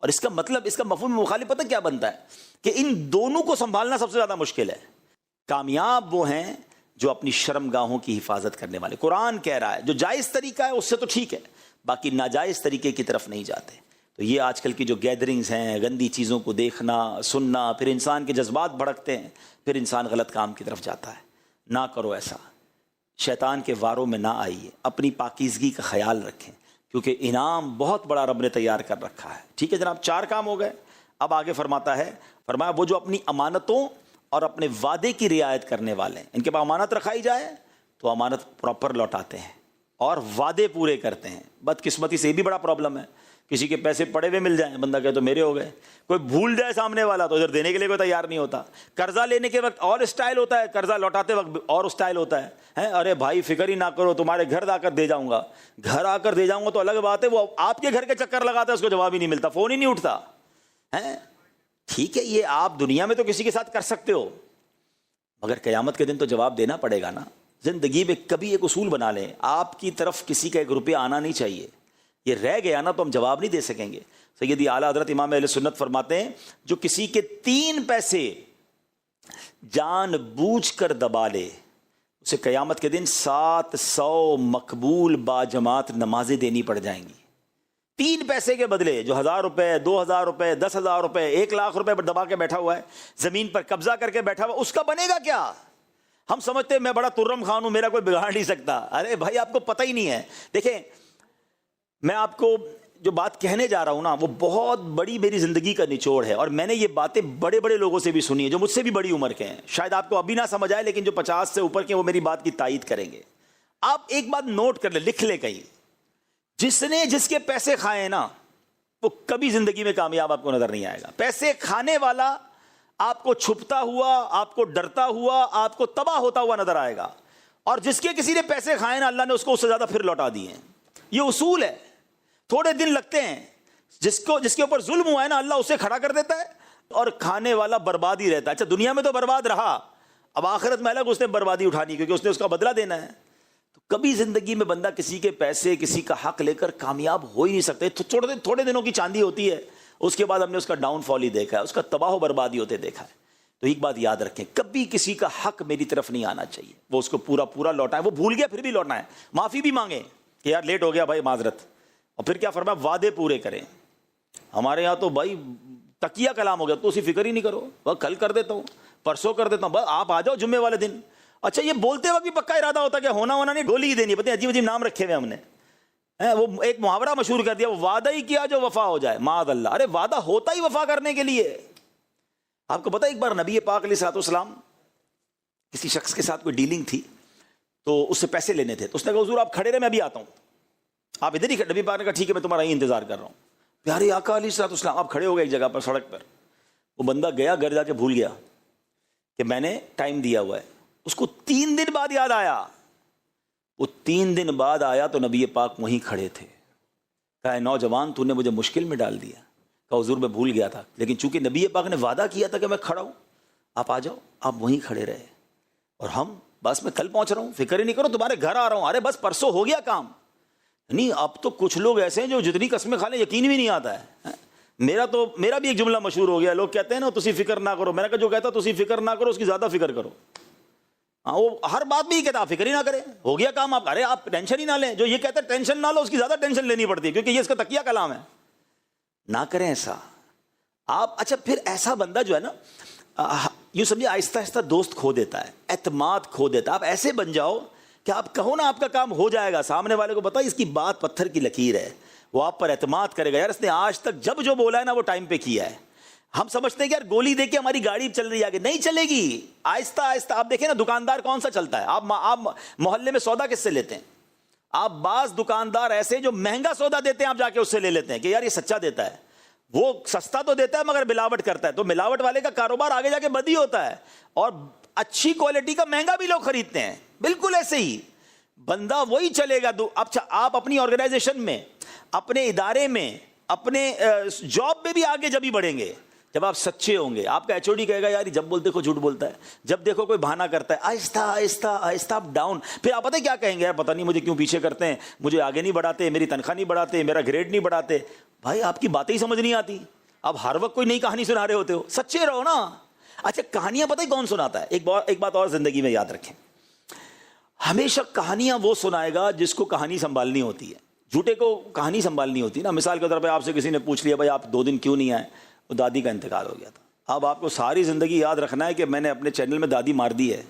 A: اور اس کا مطلب، اس کا مفہوم مخالف پتہ کیا بنتا ہے کہ ان دونوں کو سنبھالنا سب سے زیادہ مشکل ہے. کامیاب وہ ہیں جو اپنی شرمگاہوں کی حفاظت کرنے والے. قرآن کہہ رہا ہے جو جائز طریقہ ہے اس سے تو ٹھیک ہے، باقی ناجائز طریقے کی طرف نہیں جاتے. تو یہ آج کل کی جو گیدرنگز ہیں، گندی چیزوں کو دیکھنا سننا، پھر انسان کے جذبات بھڑکتے ہیں، پھر انسان غلط کام کی طرف جاتا ہے. نہ کرو ایسا، شیطان کے واروں میں نہ آئیے، اپنی پاکیزگی کا خیال رکھیں کیونکہ انعام بہت بڑا رب نے تیار کر رکھا ہے. ٹھیک ہے جناب، 4 کام ہو گئے. اب آگے فرمایا وہ جو اپنی امانتوں اور اپنے وعدے کی رعایت کرنے والے ہیں، ان کے پاس امانت رکھائی جائے تو امانت پراپر لوٹاتے ہیں اور وعدے پورے کرتے ہیں. بدقسمتی سے یہ بھی بڑا پرابلم ہے، کسی کے پیسے پڑے ہوئے مل جائیں، بندہ کہے تو میرے ہو گئے. کوئی بھول جائے سامنے والا تو ادھر دینے کے لیے کوئی تیار نہیں ہوتا. قرضہ لینے کے وقت اور اسٹائل ہوتا ہے، قرضہ لوٹاتے وقت اور اسٹائل ہوتا ہے. ارے بھائی فکر ہی نہ کرو، تمہارے گھر آ کر دے جاؤں گا. گھر آ کر دے جاؤں گا تو الگ بات ہے، وہ آپ کے گھر کے چکر لگاتا ہے، اس کو جواب ہی نہیں ملتا، فون ہی نہیں اٹھتا. ٹھیک ہے یہ آپ دنیا میں تو کسی کے ساتھ کر سکتے ہو، مگر قیامت کے دن تو جواب دینا پڑے گا نا. زندگی میں کبھی ایک اصول بنا لیں، آپ کی طرف کسی کا 1 روپیہ آنا نہیں چاہیے. یہ رہ گیا نا تو ہم جواب نہیں دے سکیں گے. سیدی اعلیٰ حضرت امام اہل سنت فرماتے ہیں جو کسی کے 3 پیسے جان بوجھ کر دبا لے اسے قیامت کے دن 700 مقبول باجماعت نمازیں دینی پڑ جائیں گی. 3 پیسے کے بدلے جو 1000 روپے 2000 روپے 10,000 روپے 1 لاکھ روپے پر دبا کے بیٹھا ہوا ہے، زمین پر قبضہ کر کے بیٹھا ہوا، اس کا بنے گا کیا؟ ہم سمجھتے ہیں میں بڑا ترم خان ہوں، میرا کوئی بگاڑ نہیں سکتا. ارے بھائی آپ کو پتہ ہی نہیں ہے. دیکھیں میں آپ کو جو بات کہنے جا رہا ہوں نا وہ بہت بڑی میری زندگی کا نچوڑ ہے، اور میں نے یہ باتیں بڑے بڑے لوگوں سے بھی سنی ہیں جو مجھ سے بھی بڑی عمر کے ہیں. شاید آپ کو ابھی نہ سمجھ آئے لیکن جو 50 سے اوپر کے وہ میری بات کی تائید کریں گے. آپ ایک بات نوٹ کر لیں، لکھ لیں کہیں، جس کے پیسے کھائے نا وہ کبھی زندگی میں کامیاب آپ کو نظر نہیں آئے گا. پیسے کھانے والا آپ کو چھپتا ہوا، آپ کو ڈرتا ہوا، آپ کو تباہ ہوتا ہوا نظر آئے گا، اور جس کے کسی نے پیسے کھائے نا اللہ نے اس کو اس سے زیادہ پھر لوٹا دیے ہیں. یہ اصول ہے. تھوڑے دن لگتے ہیں، جس کے اوپر ظلم ہوا ہے نا اللہ اسے کھڑا کر دیتا ہے، اور کھانے والا برباد ہی رہتا ہے. اچھا دنیا میں تو برباد رہا، اب آخرت میں الگ اس نے بربادی اٹھانی کیونکہ اس نے اس کا بدلہ دینا ہے. تو کبھی زندگی میں بندہ کسی کے پیسے کسی کا حق لے کر کامیاب ہو ہی نہیں سکتے. تھوڑے دنوں کی چاندی ہوتی ہے، اس کے بعد ہم نے اس کا ڈاؤن فال ہی دیکھا ہے، اس کا تباہ و بربادی ہوتے دیکھا ہے. تو ایک بات یاد رکھیں، کبھی کسی کا حق میری طرف نہیں آنا چاہیے. وہ اس کو پورا لوٹائے، وہ بھول گیا پھر بھی لوٹنا ہے، معافی بھی مانگے کہ یار لیٹ ہو گیا بھائی معذرت. اور پھر کیا فرمایا، وعدے پورے کریں. ہمارے یہاں تو بھائی تکیہ کلام ہو گیا، تو اسی فکر ہی نہیں کرو، وہ کل کر دیتا ہوں، پرسوں کر دیتا ہوں، بس آپ آ جاؤ جمعے والے دن. اچھا یہ بولتے وقت بھی پکا ارادہ ہوتا ہے کہ ہونا نہیں، ڈولی ہی دینی. پتہ ہے عجیب نام رکھے ہوئے ہم نے. وہ ایک محاورہ مشہور کر دیا، وہ وعدہ ہی کیا جو وفا ہو جائے، معاذ اللہ. ارے وعدہ ہوتا ہی وفا کرنے کے لیے. آپ کو پتہ ایک بار نبی پاک علیہ الصلوۃ والسلام کسی شخص کے ساتھ کوئی ڈیلنگ تھی تو اس سے پیسے لینے تھے. تو اس نے کہا حضور آپ کھڑے رہے میں ابھی آتا ہوں. آپ ادھر ہی کھڑے. نبی پاک نے کہا ٹھیک ہے میں تمہارا ہی انتظار کر رہا ہوں. پیارے آقا علیہ الصلوۃ والسلام آپ کھڑے ہو گئے ایک جگہ پر سڑک پر. وہ بندہ گیا گھر جا کے بھول گیا کہ میں نے ٹائم دیا ہوا ہے. اس کو 3 دن بعد یاد آیا. وہ 3 دن بعد آیا تو نبی پاک وہیں کھڑے تھے. کہا اے نوجوان تو نے مجھے مشکل میں ڈال دیا. کہا حضور میں بھول گیا تھا، لیکن چونکہ نبی پاک نے وعدہ کیا تھا کہ میں کھڑا ہوں، آپ آ جاؤ. آپ وہیں کھڑے رہے. اور ہم بس میں کل پہنچ رہا ہوں، فکر ہی نہیں کرو تمہارے گھر آ رہا ہوں. ارے بس پرسوں ہو گیا کام. نہیں اب تو کچھ لوگ ایسے ہیں جو جتنی قسمیں کھا لیں یقین بھی نہیں آتا ہے. میرا بھی ایک جملہ مشہور ہو گیا. لوگ کہتے ہیں نا تسی فکر نہ کرو. میں نے کہا جو کہتا تسی فکر نہ کرو اس کی زیادہ فکر کرو. وہ ہر بات میں یہ کہتا آپ فکر ہی نہ کریں، ہو گیا کام. آپ ارے آپ ٹینشن ہی نہ لیں. جو یہ کہتا ہے ٹینشن نہ لو اس کی زیادہ ٹینشن لینی پڑتی ہے کیونکہ یہ اس کا تکیہ کلام ہے. نہ کریں ایسا آپ. اچھا پھر ایسا بندہ جو ہے نا یوں سمجھے آہستہ آہستہ دوست کھو دیتا ہے، اعتماد کھو دیتا ہے. آپ ایسے بن جاؤ کہ آپ کہو نا آپ کا کام ہو جائے گا، سامنے والے کو بتا اس کی بات پتھر کی لکیر ہے، وہ آپ پر اعتماد کرے گا. یار اس نے آج تک جب جو بولا ہے نا وہ ٹائم پہ کیا ہے. ہم سمجھتے ہیں کہ یار گولی دے کے ہماری گاڑی چل رہی ہے آگے، نہیں چلے گی. آہستہ آہستہ آپ دیکھیں نا دکاندار کون سا چلتا ہے. آپ محلے میں سودا کس سے لیتے ہیں؟ آپ بعض دکاندار ایسے جو مہنگا سودا دیتے ہیں آپ جا کے اس سے لے لیتے ہیں کہ یار یہ سچا دیتا ہے. وہ سستا تو دیتا ہے مگر ملاوٹ کرتا ہے, تو ملاوٹ والے کا کاروبار آگے جا کے بد ہی ہوتا ہے, اور اچھی کوالٹی کا مہنگا بھی لوگ خریدتے ہیں. بالکل ایسے ہی بندہ وہی چلے گا. اچھا آپ اپنی آرگنائزیشن میں, اپنے ادارے میں, اپنے جاب میں بھی آگے جب ہی بڑھیں گے جب آپ سچے ہوں گے. آپ کا ایچ او ڈی کہے گا یار جب بول دیکھو جھوٹ بولتا ہے, جب دیکھو کوئی بہانہ کرتا ہے, آہستہ آہستہ آہستہ آپ ڈاؤن. پھر آپ پتہ کیا کہیں گے, یار پتہ نہیں مجھے کیوں پیچھے کرتے ہیں, مجھے آگے نہیں بڑھاتے, میری تنخواہ نہیں بڑھاتے, میرا گریڈ نہیں بڑھاتے. بھائی آپ کی باتیں ہی سمجھ نہیں آتی, آپ ہر وقت کوئی نئی کہانی سنا رہے ہوتے ہو. سچے رہو نا. اچھا کہانیاں پتہ ہی کون سناتا ہے؟ ایک بات اور زندگی میں یاد رکھیں, ہمیشہ کہانیاں وہ سنائے گا جس کو کہانی سنبھالنی ہوتی ہے. جھوٹے کو کہانی سنبھالنی ہوتی ہے نا. مثال کے طور پہ آپ سے کسی نے پوچھ لیا بھائی آپ 2 دن کیوں نہیں آئے, وہ دادی کا انتقال ہو گیا تھا. اب آپ کو ساری زندگی یاد رکھنا ہے کہ میں نے اپنے چینل میں دادی مار دی ہے.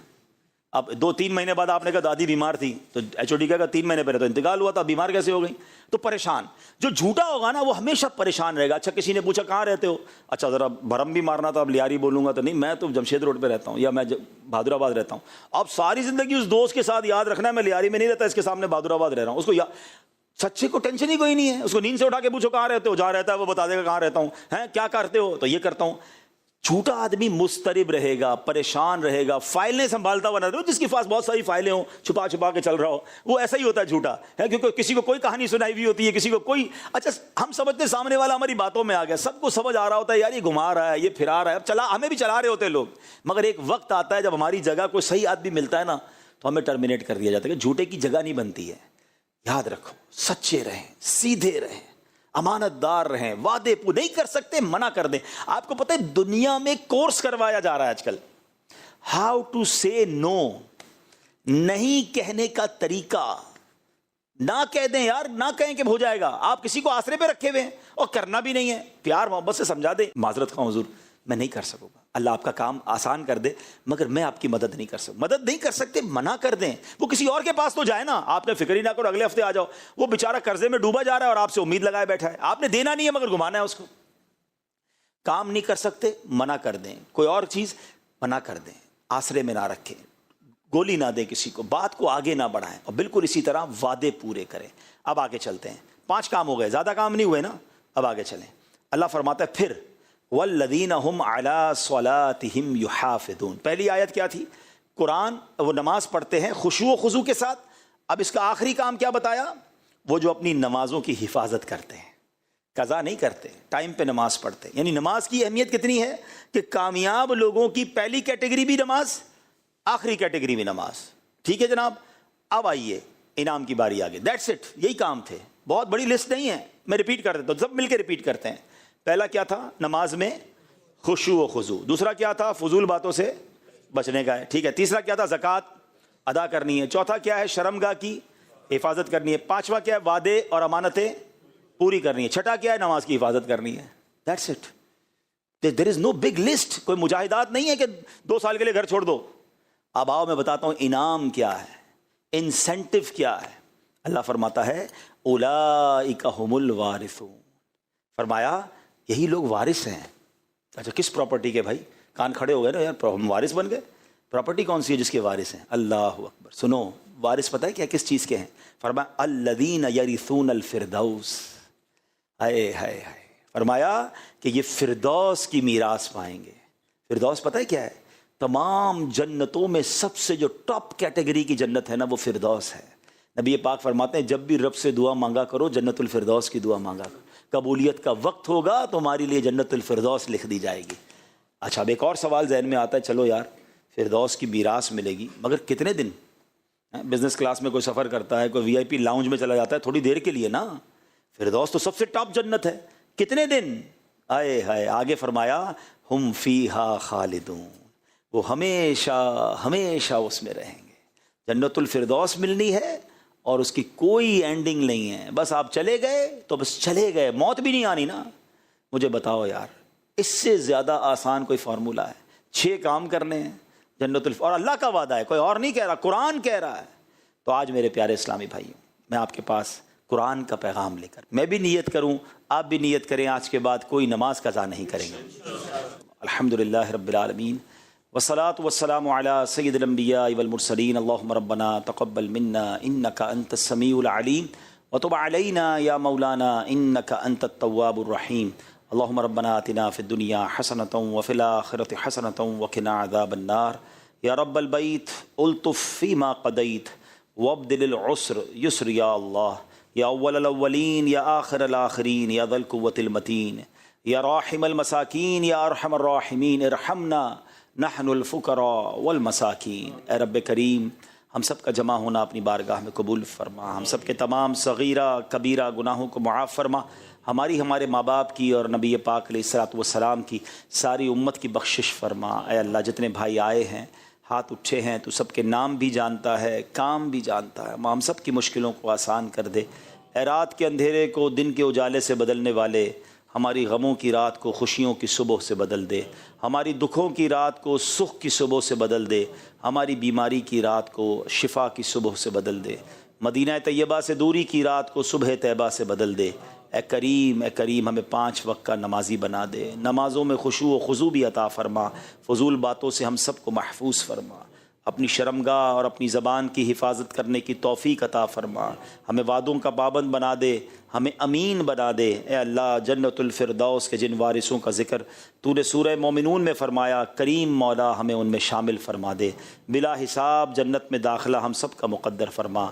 A: اب 2-3 مہینے بعد آپ نے کہا دادی بیمار تھی, تو ایچ او ڈی کہا 3 مہینے پہلے تو انتقال ہوا تھا, بیمار کیسے ہو گئی؟ تو پریشان. جو جھوٹا ہوگا نا وہ ہمیشہ پریشان رہے گا. اچھا کسی نے پوچھا کہاں رہتے ہو, اچھا ذرا بھرم بھی مارنا تھا, اب لیاری بولوں گا تو نہیں, میں تو جمشید روڈ پہ رہتا ہوں یا میں بہادر آباد رہتا ہوں. اب ساری زندگی اس دوست کے ساتھ یاد رکھنا ہے میں لیاری میں نہیں رہتا, اس کے سامنے بہادر آباد رہ رہا ہوں. اس کو سچے کو ٹینشن ہی کوئی نہیں ہے. اس کو نیند سے اٹھا کے پوچھو کہاں رہتے ہو, جہاں رہتا ہے وہ بتا دے گا کہاں رہتا ہوں. ہیں کیا کرتے ہو, تو یہ کرتا ہوں. جھوٹا آدمی مضطرب رہے گا, پریشان رہے گا, فائل نہیں سنبھالتا ہوا نہ رہے. جس کے پاس بہت ساری فائلیں ہوں, چھپا چھپا کے چل رہا ہو, وہ ایسا ہی ہوتا ہے جھوٹا ہے, کیونکہ کسی کو کوئی کہانی سنائی ہوئی ہوتی ہے, کسی کو کوئی. اچھا ہم سمجھتے سامنے والا ہماری باتوں میں آ گیا, سب کو سمجھ آ رہا ہوتا ہے یار یہ گھما رہا ہے, یہ پھرا رہا ہے, اب ہمیں بھی چلا رہے ہوتے ہیں لوگ. مگر ایک وقت آتا ہے جب ہماری جگہ کوئی صحیح آدمی ملتا ہے نا, تو ہمیں ٹرمینیٹ کر دیا جاتا ہے کہ جھوٹے کی جگہ نہیں بنتی ہے. یاد رکھو, سچے رہیں, سیدھے رہیں, امانت دار رہیں, وعدے پورے نہیں کر سکتے منع کر دیں. آپ کو پتہ ہے دنیا میں کورس کروایا جا رہا ہے آج کل, ہاؤ ٹو سے نو, نہیں کہنے کا طریقہ. نہ کہہ دیں یار, نہ کہیں کہ ہو جائے گا. آپ کسی کو آسرے پہ رکھے ہوئے ہیں اور کرنا بھی نہیں ہے, پیار محبت سے سمجھا دیں, معذرت خواہ حضور میں نہیں کر سکوں گا, اللہ آپ کا کام آسان کر دے, مگر میں آپ کی مدد نہیں کر سکتا. مدد نہیں کر سکتے منع کر دیں. وہ کسی اور کے پاس تو جائے نا, آپ نے فکر ہی نہ کرو اگلے ہفتے آ جاؤ. وہ بیچارہ قرضے میں ڈوبا جا رہا ہے اور آپ سے امید لگائے بیٹھا ہے, آپ نے دینا نہیں ہے مگر گھمانا ہے اس کو. کام نہیں کر سکتے منع کر دیں, کوئی اور چیز منع کر دیں, آسرے میں نہ رکھیں, گولی نہ دیں کسی کو, بات کو آگے نہ بڑھائیں, اور بالکل اسی طرح وعدے پورے کریں. اب آگے چلتے ہیں, 5 کام ہو گئے, زیادہ کام نہیں ہوئے نا, اب آگے چلیں. اللہ فرماتا ہے پھر والذین هم علی صلاتہم یحافظون. پہلی آیت کیا تھی؟ قرآن, وہ نماز پڑھتے ہیں خشوع و خضوع کے ساتھ. اب اس کا آخری کام کیا بتایا؟ وہ جو اپنی نمازوں کی حفاظت کرتے ہیں, قضا نہیں کرتے, ٹائم پہ نماز پڑھتے ہیں. یعنی نماز کی اہمیت کتنی ہے کہ کامیاب لوگوں کی پہلی کیٹیگری بھی نماز, آخری کیٹیگری بھی نماز. ٹھیک ہے جناب, اب آئیے انعام کی باری آگے. دیٹس اٹ, یہی کام تھے, بہت بڑی لسٹ نہیں ہے, میں ریپیٹ کر دیتا ہوں, سب مل کے ریپیٹ کرتے ہیں. پہلا کیا تھا؟ نماز میں خشوع و خضوع. دوسرا کیا تھا؟ فضول باتوں سے بچنے کا ہے. ٹھیک ہے. تیسرا کیا تھا؟ زکوٰۃ ادا کرنی ہے. چوتھا کیا ہے؟ شرمگاہ کی حفاظت کرنی ہے. 5واں کیا ہے؟ وعدے اور امانتیں پوری کرنی ہے. چھٹا کیا ہے؟ نماز کی حفاظت کرنی ہے. That's it. There is no big list. کوئی مجاہدات نہیں ہے کہ 2 سال کے لیے گھر چھوڑ دو. اب آؤ میں بتاتا ہوں انعام کیا ہے, انسینٹو کیا ہے. اللہ فرماتا ہے اولئک ھم الوارثون. فرمایا یہی لوگ وارث ہیں. اچھا کس پراپرٹی کے؟ بھائی کان کھڑے ہو گئے نا یار, ہم وارث بن گئے. پراپرٹی کون سی ہے جس کے وارث ہیں؟ اللہ اکبر. سنو, وارث پتہ ہے کیا کس چیز کے ہیں؟ فرمایا الذین یرثون الفردوس. ہائے ہائے ہائے, فرمایا کہ یہ فردوس کی میراث پائیں گے. فردوس پتہ ہے کیا ہے؟ تمام جنتوں میں سب سے جو ٹاپ کیٹیگری کی جنت ہے نا, وہ فردوس ہے. نبی پاک فرماتے ہیں جب بھی رب سے دعا مانگا کرو جنت الفردوس کی دعا مانگا کرو, قبولیت کا وقت ہوگا تو ہماری لیے جنت الفردوس لکھ دی جائے گی. اچھا اب ایک اور سوال ذہن میں آتا ہے, چلو یار فردوس کی میراث ملے گی مگر کتنے دن؟ بزنس کلاس میں کوئی سفر کرتا ہے, کوئی وی آئی پی لاؤنج میں چلا جاتا ہے, تھوڑی دیر کے لیے نا. فردوس تو سب سے ٹاپ جنت ہے, کتنے دن؟ آئے ہائے. آگے فرمایا ہم فیہا خالدون, وہ ہمیشہ ہمیشہ اس میں رہیں گے. جنت الفردوس ملنی ہے اور اس کی کوئی اینڈنگ نہیں ہے. بس آپ چلے گئے تو بس چلے گئے, موت بھی نہیں آنی نا. مجھے بتاؤ یار اس سے زیادہ آسان کوئی فارمولہ ہے؟ 6 کام کرنے ہیں جنت اور اللہ کا وعدہ ہے, کوئی اور نہیں کہہ رہا, قرآن کہہ رہا ہے. تو آج میرے پیارے اسلامی بھائیوں, میں آپ کے پاس قرآن کا پیغام لے کر, میں بھی نیت کروں, آپ بھی نیت کریں, آج کے بعد کوئی نماز قضا نہیں کریں گے. الحمدللہ رب العالمین والصلاة والسلام على سید الانبیاء والمرسلین. اللہم ربنا تقبل منا انک انت السمیع العلیم وتب علینا یا مولانا انک انت التواب الرحیم. اللهم ربنا آتنا في الدنيا حسنة وفي الآخرة حسنة وقنا عذاب النار یا رب البیت الطف فیما قضیت وابدل العسر یسر یا اللہ یا اول الاولین یا آخر الآخرین یا ذا القوة المتین یا راحم المساکین یا ارحم الراحمین ارحمنا نحن الفقراء والمساکین۔ اے رب کریم ہم سب کا جمع ہونا اپنی بارگاہ میں قبول فرما، ہم سب کے تمام صغیرہ کبیرہ گناہوں کو معاف فرما، ہمارے ماں باپ کی اور نبی پاک علیہ الصلوۃ والسلام کی ساری امت کی بخشش فرما۔ اے اللہ جتنے بھائی آئے ہیں ہاتھ اٹھے ہیں تو سب کے نام بھی جانتا ہے، کام بھی جانتا ہے، ہم سب کی مشکلوں کو آسان کر دے۔ اے رات کے اندھیرے کو دن کے اجالے سے بدلنے والے، ہماری غموں کی رات کو خوشیوں کی صبح سے بدل دے، ہماری دکھوں کی رات کو سکھ کی صبح سے بدل دے، ہماری بیماری کی رات کو شفا کی صبح سے بدل دے، مدینہ طیبہ سے دوری کی رات کو صبح طیبہ سے بدل دے۔ اے کریم ہمیں 5 وقت کا نمازی بنا دے، نمازوں میں خشوع و خضوع بھی عطا فرما، فضول باتوں سے ہم سب کو محفوظ فرما، اپنی شرمگاہ اور اپنی زبان کی حفاظت کرنے کی توفیق عطا فرما، ہمیں وعدوں کا پابند بنا دے، ہمیں امین بنا دے۔ اے اللہ جنت الفردوس کے جن وارثوں کا ذکر تو نے سورہ مومنون میں فرمایا، کریم مولا ہمیں ان میں شامل فرما دے، بلا حساب جنت میں داخلہ ہم سب کا مقدر فرما۔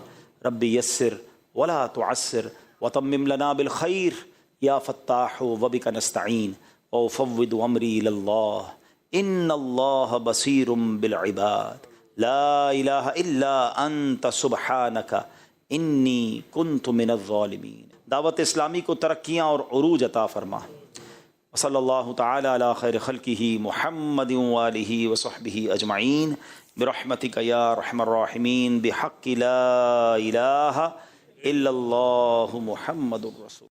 A: ربی یسر ولا تعسر وتمم لنا بالخیر یا فتاح وبک نستعین وافوض امری الی اللہ ان اللہ بصیر بالعباد لا الہ الا انت سبحانک انی کنت من الظالمین۔ دعوت اسلامی کو ترقیاں اور عروج عطا فرما۔ صلی اللہ تعالی علی خیر خلقہ محمد وآلہ وصحبہ اجمعین برحمتک یا ارحم الراحمین بحق لا الہ الا اللہ محمد الرسول۔